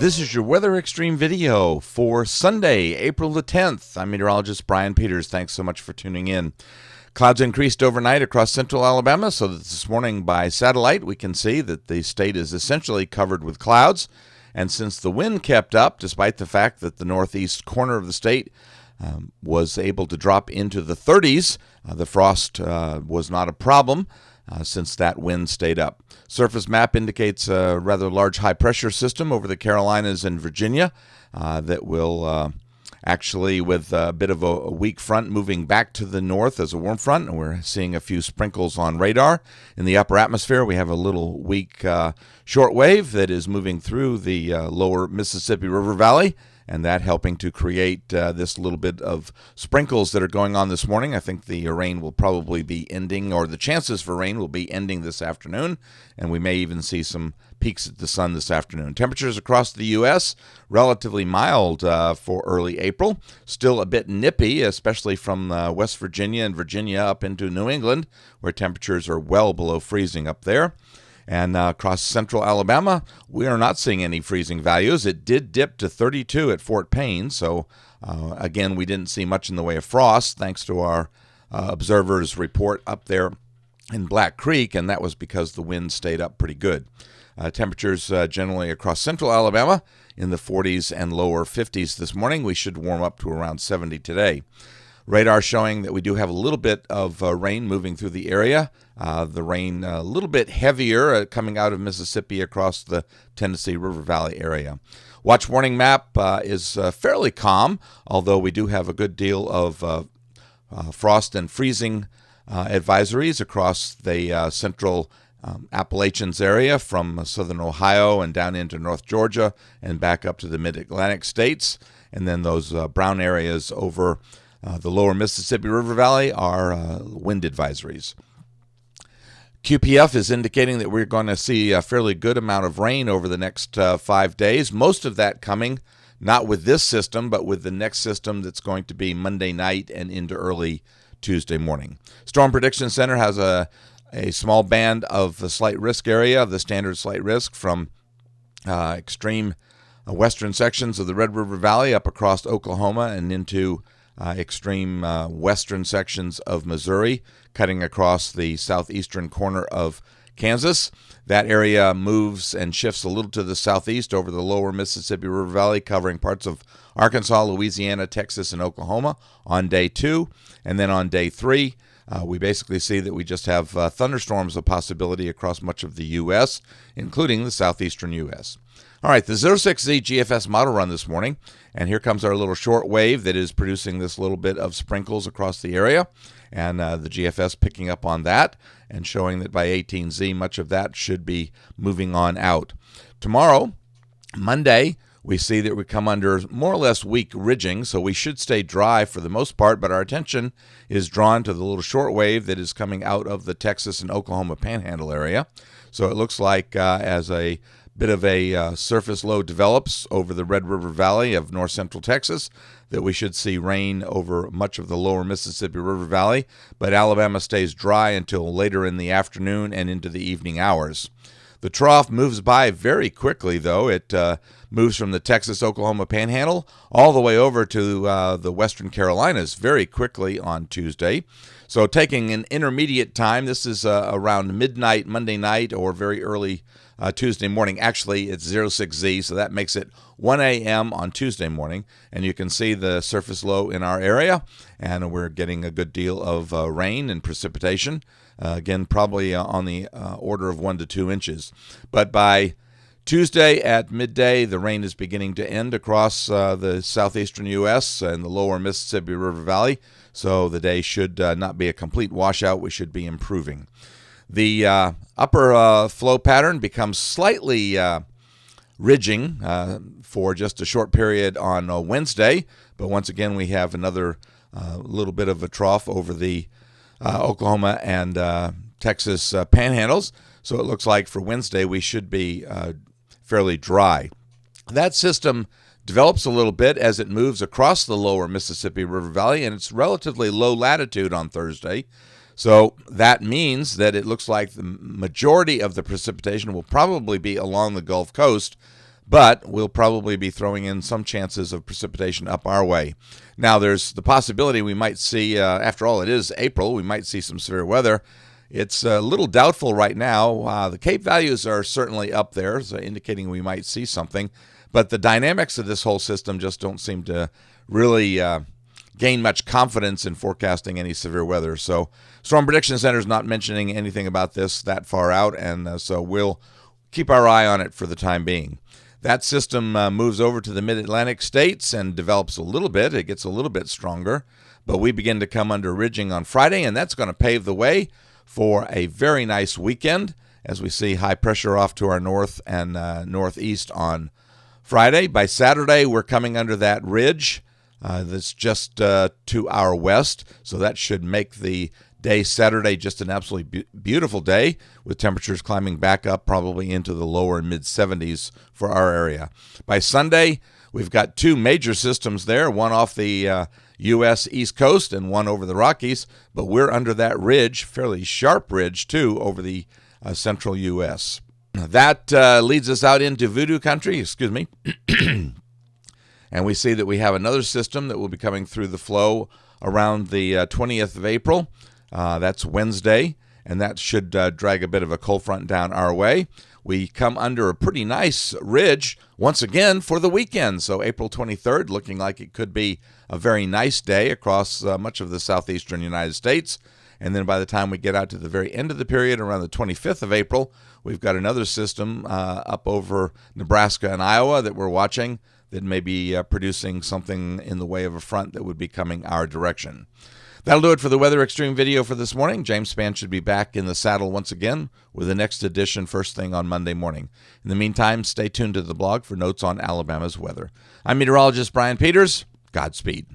This is your Weather Xtreme video for Sunday, April the 10th. I'm meteorologist Brian Peters. Thanks so much for tuning in. Clouds increased overnight across central Alabama, so that this morning by satellite we can see that the state is essentially covered with clouds. And since the wind kept up, despite the fact that the northeast corner of the state was able to drop into the 30s, the frost was not a problem. Since that wind stayed up. Surface map indicates a rather large high-pressure system over the Carolinas and Virginia that will actually, with a bit of a weak front moving back to the north as a warm front, and we're seeing a few sprinkles on radar. In the upper atmosphere, we have a little weak short wave that is moving through the lower Mississippi River Valley, and that helping to create this little bit of sprinkles that are going on this morning. I think the rain will probably be ending, or the chances for rain will be ending this afternoon, and we may even see some peaks at the sun this afternoon. Temperatures across the U.S. relatively mild for early April. Still a bit nippy, especially from West Virginia and Virginia up into New England, where temperatures are well below freezing up there. And across central Alabama, we are not seeing any freezing values. It did dip to 32 at Fort Payne, so again, we didn't see much in the way of frost, thanks to our observers report up there in Black Creek, and that was because the wind stayed up pretty good. Temperatures generally across central Alabama in the 40s and lower 50s this morning. We should warm up to around 70 today. Radar showing that we do have a little bit of rain moving through the area. The rain a little bit heavier coming out of Mississippi across the Tennessee River Valley area. Watch warning map is fairly calm, although we do have a good deal of frost and freezing advisories across the central Appalachians area from southern Ohio and down into North Georgia and back up to the mid-Atlantic states. And then those brown areas over the lower Mississippi River Valley are wind advisories. QPF is indicating that we're going to see a fairly good amount of rain over the next 5 days. Most of that coming not with this system, but with the next system that's going to be Monday night and into early Tuesday morning. Storm Prediction Center has a small band of the slight risk area, the standard slight risk from extreme western sections of the Red River Valley up across Oklahoma and into extreme western sections of Missouri, cutting across the southeastern corner of Kansas. That area moves and shifts a little to the southeast over the lower Mississippi River Valley, covering parts of Arkansas, Louisiana, Texas, and Oklahoma on day 2. And then on day 3, we basically see that we just have thunderstorms of possibility across much of the U.S., including the southeastern U.S. All right, the 06Z GFS model run this morning, and here comes our little short wave that is producing this little bit of sprinkles across the area, and the GFS picking up on that and showing that by 18Z, much of that should be moving on out. Tomorrow, Monday, we see that we come under more or less weak ridging, so we should stay dry for the most part, but our attention is drawn to the little short wave that is coming out of the Texas and Oklahoma Panhandle area. So it looks like as a bit of a surface low develops over the Red River Valley of north central Texas, that we should see rain over much of the lower Mississippi River Valley, but Alabama stays dry until later in the afternoon and into the evening hours. The trough moves by very quickly, though. It moves from the Texas-Oklahoma Panhandle all the way over to the Western Carolinas very quickly on Tuesday. So taking an intermediate time, this is around midnight Monday night or very early Tuesday morning. Actually, it's 06Z, so that makes it 1 a.m. on Tuesday morning. And you can see the surface low in our area, and we're getting a good deal of rain and precipitation. Again, probably on the order of 1 to 2 inches. But by Tuesday at midday, the rain is beginning to end across the southeastern U.S. and the lower Mississippi River Valley. So the day should not be a complete washout. We should be improving. The upper flow pattern becomes slightly ridging for just a short period on Wednesday. But once again, we have another little bit of a trough over the Oklahoma and Texas panhandles. So it looks like for Wednesday we should be fairly dry. That system develops a little bit as it moves across the lower Mississippi River Valley, and it's relatively low latitude on Thursday. So that means that it looks like the majority of the precipitation will probably be along the Gulf Coast. but we'll probably be throwing in some chances of precipitation up our way. Now, there's the possibility we might see, after all, it is April, we might see some severe weather. It's a little doubtful right now. The Cape values are certainly up there, so indicating we might see something, but the dynamics of this whole system just don't seem to really gain much confidence in forecasting any severe weather. So Storm Prediction Center is not mentioning anything about this that far out, and so we'll keep our eye on it for the time being. That system moves over to the mid-Atlantic states and develops a little bit. It gets a little bit stronger, but we begin to come under ridging on Friday, and that's going to pave the way for a very nice weekend as we see high pressure off to our north and northeast on Friday. By Saturday, we're coming under that ridge that's just to our west, so that should make the day Saturday just an absolutely beautiful day with temperatures climbing back up probably into the lower and mid-70s for our area. By Sunday, we've got two major systems there, one off the U.S. East Coast and one over the Rockies, but we're under that ridge, fairly sharp ridge too, over the central U.S. That leads us out into voodoo country, and we see that we have another system that will be coming through the flow around the 20th of April. That's Wednesday, and that should drag a bit of a cold front down our way. We come under a pretty nice ridge once again for the weekend. So April 23rd, looking like it could be a very nice day across much of the southeastern United States. And then by the time we get out to the very end of the period, around the 25th of April, we've got another system up over Nebraska and Iowa that we're watching that may be producing something in the way of a front that would be coming our direction. That'll do it for the Weather Xtreme video for this morning. James Spann should be back in the saddle once again with the next edition first thing on Monday morning. In the meantime, stay tuned to the blog for notes on Alabama's weather. I'm meteorologist Brian Peters. Godspeed.